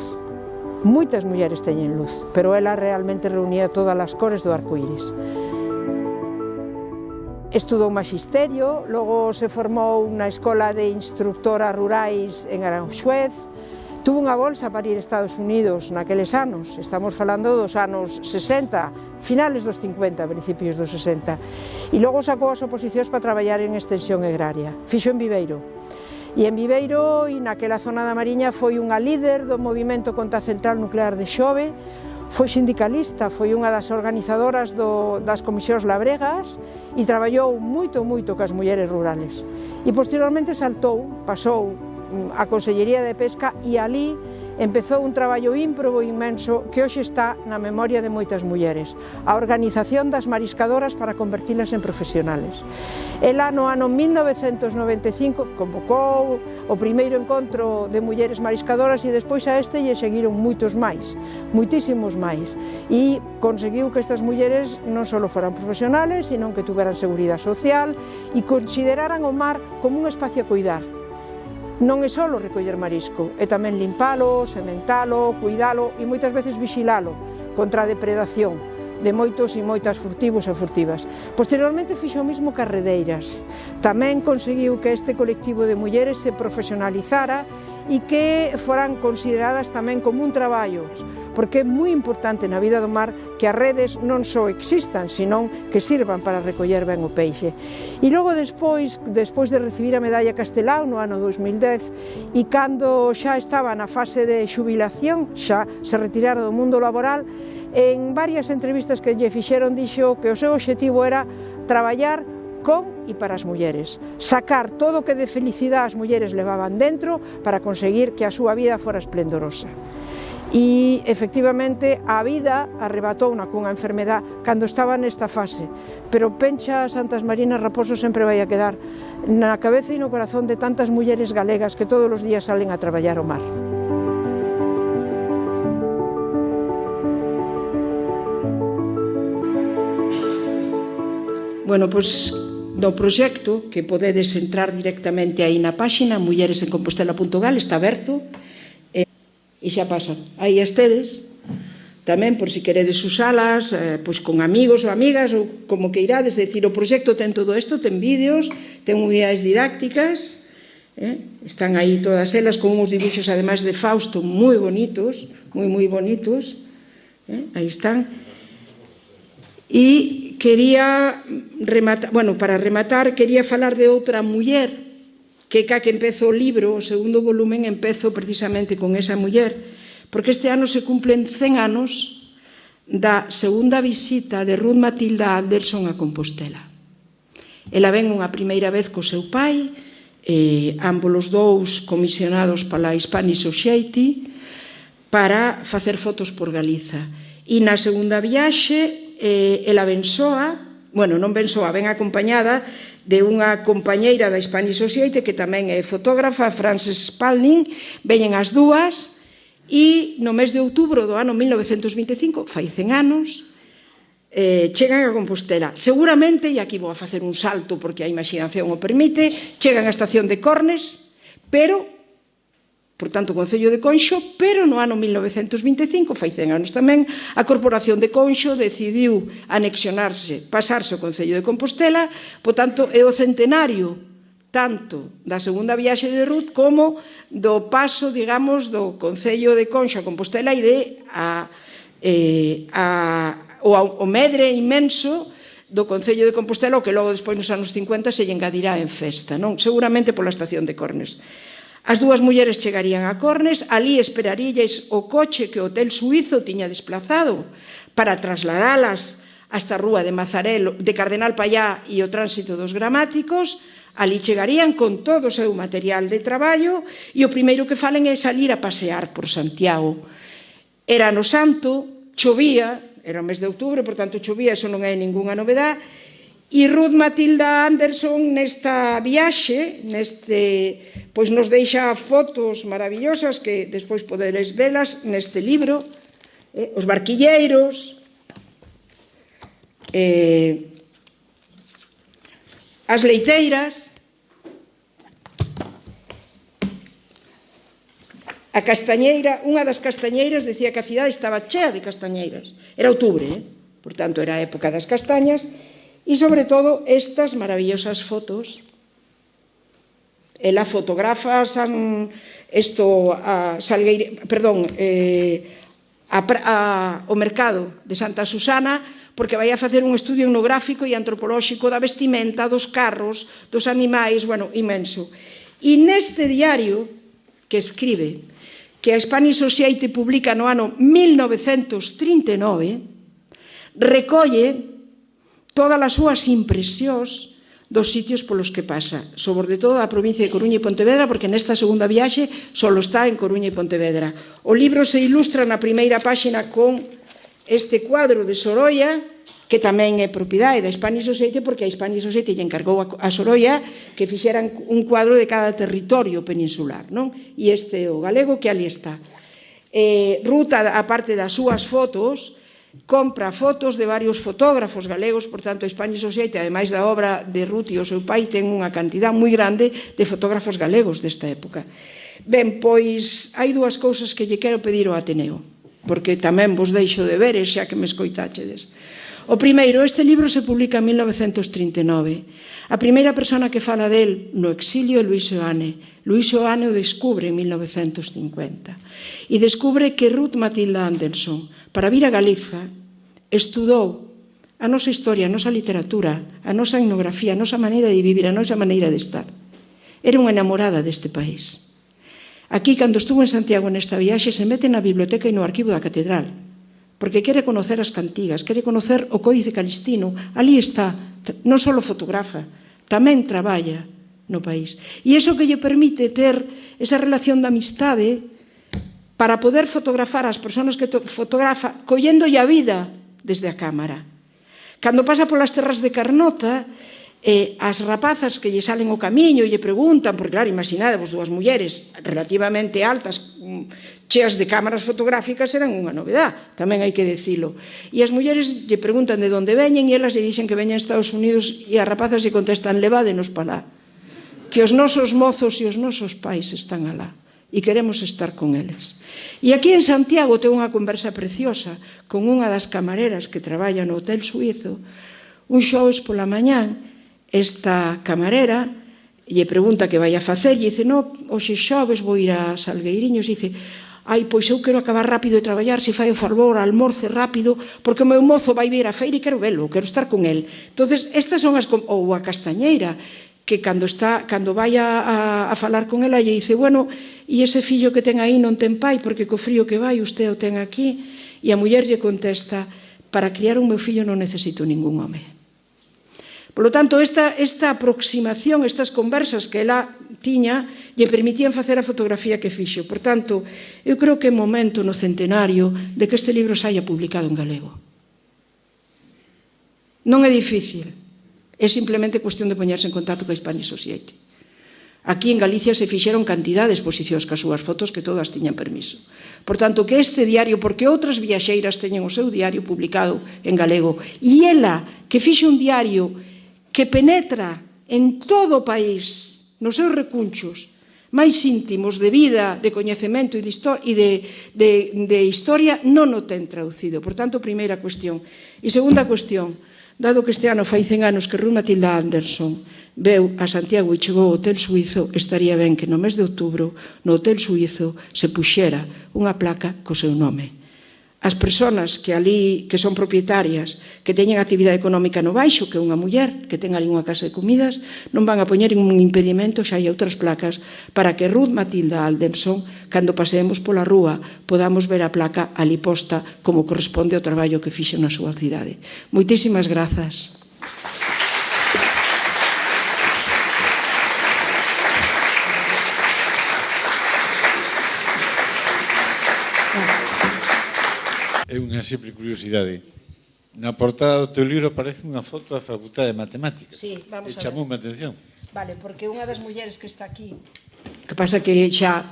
[SPEAKER 2] moitas mulleres teñen luz, pero ela realmente reunía todas as cores do arco-íris. Estudou magisterio, logo se formou na escola de instructoras rurais en Aranjuez, tuvo unha bolsa para ir a Estados Unidos naqueles anos, estamos falando dos anos 60, finales dos 50, principios dos 60, e logo sacou as oposicións para traballar en extensión agraria, fixo en Viveiro. E en Viveiro, e naquela zona da Mariña, foi unha líder do movimento contra a central nuclear de Xove, foi sindicalista, foi unha das organizadoras das comisións labregas e traballou moito cas mulleres rurales. E posteriormente pasou a Consellería de Pesca e ali empezou un traballo ímprobo inmenso que hoxe está na memoria de moitas mulleres, a organización das mariscadoras para convertilas en profesionales. Ela no ano 1995 convocou o primeiro encontro de mulleres mariscadoras e despois a este lle seguiron moitos máis, moitísimos máis, e conseguiu que estas mulleres non só foran profesionales, sino que tuveran seguridade social e consideraran o mar como un espacio a cuidar. Non é só recoller marisco, é tamén limpalo, sementalo, cuidalo e moitas veces vigilalo contra a depredación de moitos e moitas furtivos e furtivas. Posteriormente fixo o mismo carredeiras. Tamén conseguiu que este colectivo de mulleres se profesionalizara e que foran consideradas tamén como un traballo, porque é moi importante na vida do mar que as redes non só existan, senón que sirvan para recoller ben o peixe. E logo despois de recibir a medalla Castelao no ano 2010 e cando xa estaba na fase de xubilación, xa se retirara do mundo laboral, en varias entrevistas que lle fixeron dixo que o seu obxectivo era traballar con e para as mulleres, sacar todo o que de felicidade as mulleres levaban dentro para conseguir que a súa vida fora esplendorosa. E, efectivamente, a vida arrebatouna cunha enfermedad cando estaba nesta fase, pero Pencha Santas Marinas Raposo sempre vai a quedar na cabeza e no corazón de tantas mulleres galegas que todos os días salen a traballar o mar. Bueno, pois do proxecto, que podedes entrar directamente aí na páxina mulleresencompostela.gal, está aberto, e xa pasa. Aí estedes, tamén por si queredes usalas, pois con amigos ou amigas, ou como que irades, decir, o proxecto ten todo isto, ten vídeos, ten unidades didácticas, están aí todas elas con uns dibuixos, ademais de Fausto, moi bonitos, moi bonitos, aí están. E quería rematar, para rematar, quería falar de outra muller que que empezo o libro, o segundo volumen, empezo precisamente con esa muller, porque este ano se cumplen 100 anos da segunda visita de Ruth Matilda Anderson a Compostela. Ela ven unha primeira vez co seu pai, ambos os dous comisionados pala Spanish Society, para facer fotos por Galiza. E na segunda viaxe, ela ven acompañada de unha compañeira da Spanish Society que tamén é fotógrafa, Frances Spalding, veñen as dúas e no mes de outubro do ano 1925, fai 100 anos, chegan a Compostela. Seguramente, e aquí vou a facer un salto porque a imaginación o permite, chegan á estación de Cornes, pero por tanto, o Concello de Conxo, pero no ano 1925, fai 100 anos tamén, a Corporación de Conxo decidiu anexionarse, pasarse ao Concello de Compostela, por tanto, é o centenario tanto da segunda viaxe de Ruth como do paso, digamos, do Concello de Conxo a Compostela e o medre inmenso do Concello de Compostela, o que logo despois nos anos 50 se lle engadirá en festa, non? Seguramente pola estación de Cornes. As dúas mulleres chegarían a Cornes, ali esperaríalles o coche que o Hotel Suízo tiña desplazado para trasladalas hasta a rúa de Mazarelo, de Cardenal Pallá e o tránsito dos gramáticos. Ali chegarían con todo o seu material de traballo e o primeiro que falen é salir a pasear por Santiago. Era no Santo, chovía, era o mes de outubro, por tanto chovía, eso non é ningunha novedade, e Ruth Matilda Anderson nesta viaxe, pois nos deixa fotos maravillosas que despois poderes velas neste libro, os barquilleiros, as leiteiras, a castañeira. Unha das castañeiras decía que a cidade estaba chea de castañeiras. Era outubro, por tanto era a época das castañas. E, sobre todo, estas maravillosas fotos. Ela fotografa o mercado de Santa Susana porque vai a facer un estudio etnográfico e antropolóxico da vestimenta, dos carros, dos animais, inmenso. E neste diario que escribe, que a Spanish Society publica no ano 1939, recolle todas as súas impresións dos sitios polos que pasa, sobre todo a provincia de Coruña e Pontevedra, porque nesta segunda viaxe só está en Coruña e Pontevedra. O libro se ilustra na primeira páxina con este cuadro de Sorolla, que tamén é propiedade da Spanish Society, porque a Spanish Society lle encargou a Sorolla que fixeran un cuadro de cada territorio peninsular, non? E este é o galego que ali está. Ruth, a parte das súas fotos, compra fotos de varios fotógrafos galegos, por tanto, a Spanish Society, ademais da obra de Ruth e o seu pai, ten unha cantidad moi grande de fotógrafos galegos desta época. Ben, pois, hai dúas cousas que lle quero pedir ao Ateneo, porque tamén vos deixo de ver, xa que me escoitáchedes. O primeiro, este libro se publica en 1939. A primeira persona que fala del no exilio é Luis Seoane. Luis Seoane o descubre en 1950 e descubre que Ruth Matilda Anderson, para vir a Galiza, estudou a nosa historia, a nosa literatura, a nosa etnografía, a nosa maneira de vivir, a nosa maneira de estar. Era unha enamorada deste país. Aquí, cando estuvo en Santiago nesta viaxe, se mete na biblioteca e no arquivo da catedral, porque quere conocer as cantigas, quere conocer o Códice Calistino. Ali está, non só fotografa, tamén traballa no país. E iso que lle permite ter esa relación de amistade para poder fotografar as persoas que fotografa, colléndolle a vida desde a cámara. Cando pasa polas terras de Carnota, as rapazas que lle salen o camiño e lle preguntan, porque claro, imaginadevos dúas mulleres relativamente altas, cheas de cámaras fotográficas, eran unha novedade, tamén hai que dicilo. E as mulleres lle preguntan de onde veñen e elas lle dixen que veñen a Estados Unidos e as rapazas lle contestan, levádenos para lá, que os nosos mozos e os nosos pais están alá e queremos estar con eles. E aquí en Santiago ten unha conversa preciosa con unha das camareras que traballa no Hotel Suízo. Un xoves pola mañán, esta camarera lle pregunta que vai a facer e dice, no, hoxe xoves vou ir a Salgueiriños e dice, pois eu quero acabar rápido de traballar, se fai o favor, almorce rápido, porque o meu mozo vai vir a feira e quero velo, quero estar con el. Entonces, estas son ou a castañeira, que cando vai a falar con ela, lle dice, bueno, e ese fillo que ten aí non ten pai, porque co frío que vai, usted o ten aquí. E a muller lle contesta, para criar un meu fillo non necesito ningún home. Por lo tanto, esta aproximación, estas conversas que ela tiña, lle permitían facer a fotografía que fixo. Por tanto, eu creo que é momento no centenario de que este libro saia publicado en galego. Non é difícil, é simplemente cuestión de poñerse en contacto coa Spanish Society. Aquí en Galicia se fixeron cantidad de exposicións cas súas fotos que todas tiñan permiso. Por tanto, que este diario, porque outras viaxeiras teñen o seu diario publicado en galego, e ela, que fixe un diario que penetra en todo o país, nos seus recunchos máis íntimos de vida, de coñecemento e de historia, non o ten traducido. Por tanto, primeira cuestión. E segunda cuestión, dado que este ano fai 100 anos que Ruth Matilda Anderson veu a Santiago e chegou ao Hotel Suízo, estaría ben que no mes de outubro no Hotel Suízo se puxera unha placa co seu nome. as persoas que ali que son propietarias, que teñen actividade económica no baixo, que é unha muller que ten ali unha casa de comidas, non van a poñer un impedimento, xa hai outras placas, para que Ruth Matilda Aldenson, cando paseemos pola rúa, podamos ver a placa ali posta como corresponde ao traballo que fixo na súa cidade. Moitísimas grazas.
[SPEAKER 3] É unha simple curiosidade. Na portada do teu libro aparece unha foto da Facultade de Matemáticas.
[SPEAKER 2] Sí, vamos a ver.
[SPEAKER 3] Chamoume a atención.
[SPEAKER 2] Vale, porque unha das mulleres que está aquí, que pasa que xa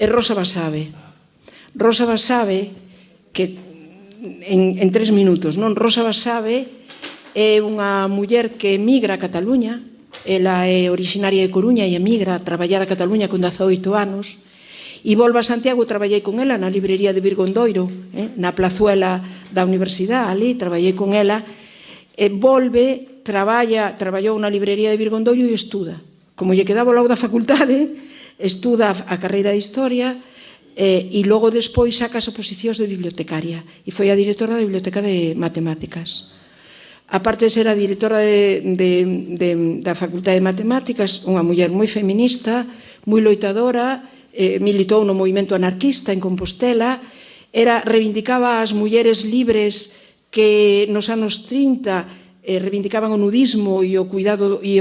[SPEAKER 2] é Rosa Basabe. Rosa Basabe, que en 3 minutos, non? Rosa Basabe é unha muller que emigra a Cataluña, ela é originaria de Coruña e emigra a traballar a Cataluña con 18 anos, e volve a Santiago, traballei con ela na librería de Virgondoiro, na plazuela da universidade, ali, traballei con ela, e volve, traballou na librería de Virgondoiro e estuda. Como lle quedaba ao lado da facultade, estuda a carreira de Historia e logo despois saca as oposicións de bibliotecaria e foi a directora da Biblioteca de Matemáticas. Aparte de ser a directora da Facultade de Matemáticas, unha muller moi feminista, moi loitadora, militou no movimento anarquista en Compostela, reivindicaba as mulleres libres que nos anos 30 reivindicaban o nudismo e o cuidado e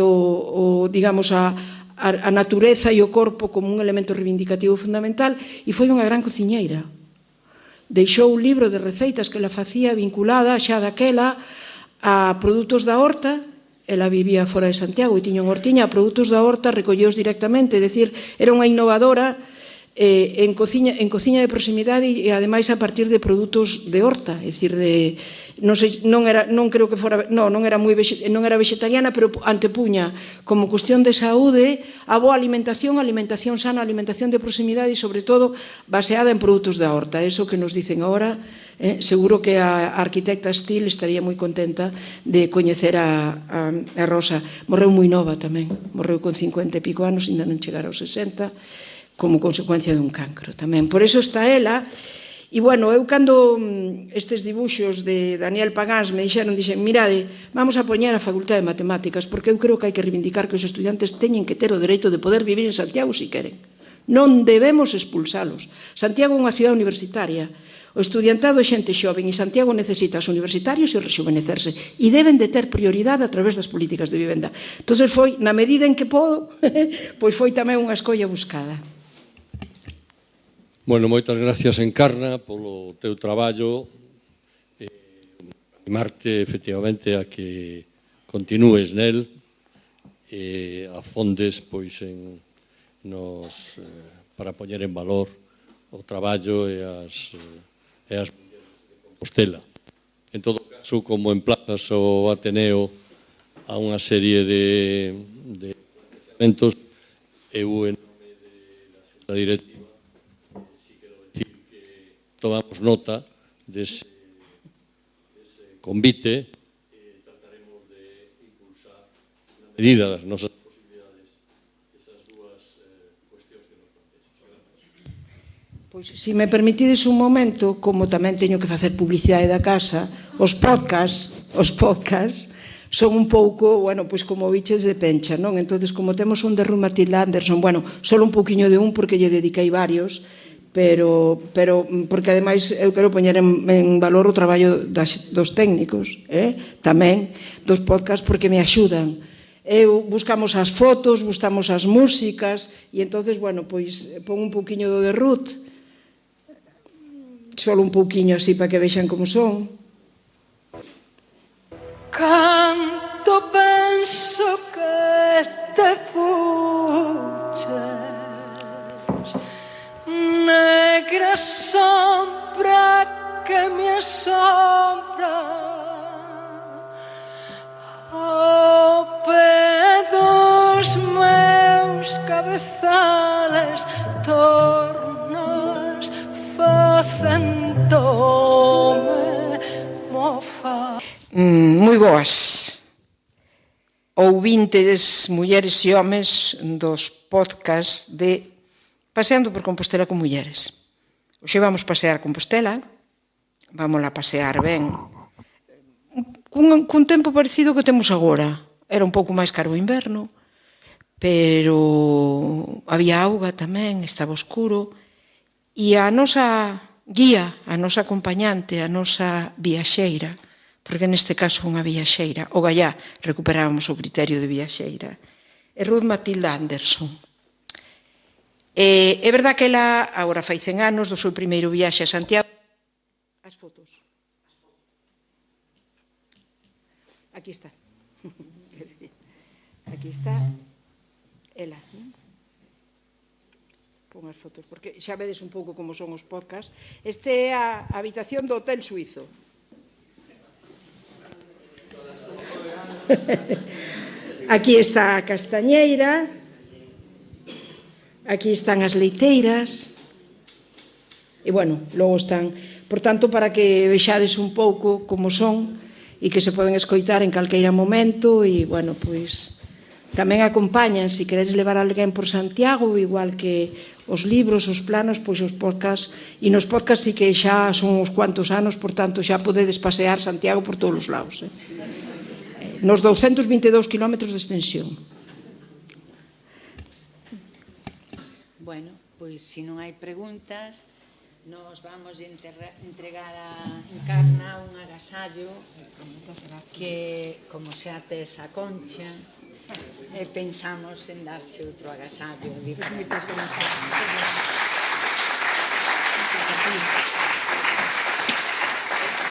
[SPEAKER 2] digamos a natureza e o corpo como un elemento reivindicativo fundamental, e foi unha gran cociñeira. Deixou un libro de receitas que ela facía vinculada xa daquela a produtos da horta. Ela vivía fora de Santiago e tiña unha hortiña, a produtos da horta recolleos directamente, é dicir, era unha innovadora en cociña de proximidade e ademais a partir de produtos de horta, é dicir, non era vegetariana, pero antepuña como cuestión de saúde a boa alimentación, alimentación sana, alimentación de proximidade e, sobre todo, baseada en produtos da horta. Eso que nos dicen agora, seguro que a arquitecta Steele estaría moi contenta de coñecer a Rosa. Morreu moi nova tamén, morreu con 50 e pico anos, ainda non chegara aos 60, como consecuencia dun cancro tamén. Por eso está ela. E, bueno, eu cando estes dibuxos de Daniel Pagás me dixen, mirade, vamos a poñer a Facultade de Matemáticas, porque eu creo que hai que reivindicar que os estudiantes teñen que ter o dereito de poder vivir en Santiago se queren. Non debemos expulsalos. Santiago é unha cidade universitaria. O estudiantado é xente xoven e Santiago necesita os universitarios e rexuvenecerse e deben de ter prioridade a través das políticas de vivenda. Entón foi, na medida en que podo, pois foi tamén unha escolla buscada.
[SPEAKER 4] Bueno, moitas gracias, Encarna, polo teu traballo, animarte efectivamente a que continúes nel e afondes pois para poñer en valor o traballo e as mulleres de Compostela. En todo caso, como emplazas o Ateneo a unha serie de planteamentos, eu en nome da Xunta Directiva si quero decir que tomamos nota dese convite e trataremos de impulsar na medida das nosas posibilidades esas dúas cuestións que nos plantexas.
[SPEAKER 2] Pois, se me permitides un momento, como tamén teño que facer publicidade da casa, os podcasts son un pouco, bueno, pois como biches de pencha, non? Entonces, como temos un de Ruth Matilda Aldenson, bueno, só un pouquiño de un porque lle dediquei varios, pero porque ademais eu quero poñer en valor o traballo dos técnicos, tamén dos podcasts, porque me axudan. Buscamos as fotos, buscamos as músicas, e entonces, bueno, pois pon un pouquiño do de Ruth, só un pouquiño así para que vexan como son.
[SPEAKER 5] Canto penso que te fuches, negra sombra que me asombra, ao pé dos meus cabezales tornas facendome mofa.
[SPEAKER 2] Moi boas ouvintes, mulleres e homes dos podcast de Paseando por Compostela con Mulleres. Hoxe vamos pasear Compostela, Vamos a pasear ben. Cun tempo parecido que temos agora. Era un pouco máis caro o inverno, pero había auga tamén, estaba oscuro, e a nosa guía, a nosa acompañante, a nosa viaxeira, porque neste caso unha viaxeira, o gallá, recuperábamos o criterio de viaxeira, é Ruth Matilda Anderson. É verdad que ela, agora fai 100 anos do seu primeiro viaxe a Santiago. As fotos. Aquí está. Aquí está ela. Pon as fotos, porque xa vedes un pouco como son os podcasts. Este é a habitación do Hotel Suizo. Aquí está a castañeira. Aquí están as leiteiras. E, bueno, logo están... Por tanto, para que vexades un pouco como son e que se poden escoitar en calqueira momento e, bueno, pois... Tamén acompañan, se queredes levar alguén por Santiago, igual que os libros, os planos, pois os podcasts, e nos podcasts sí que xa son uns cuantos anos, por tanto xa podedes pasear Santiago por todos os lados. Nos 222 kilómetros de extensión.
[SPEAKER 1] Bueno, pois se non hai preguntas, nos vamos entregar a Encarna un agasallo que, como xa tes a Concha, e pensamos en darche outro agasallo. Moitas grazas.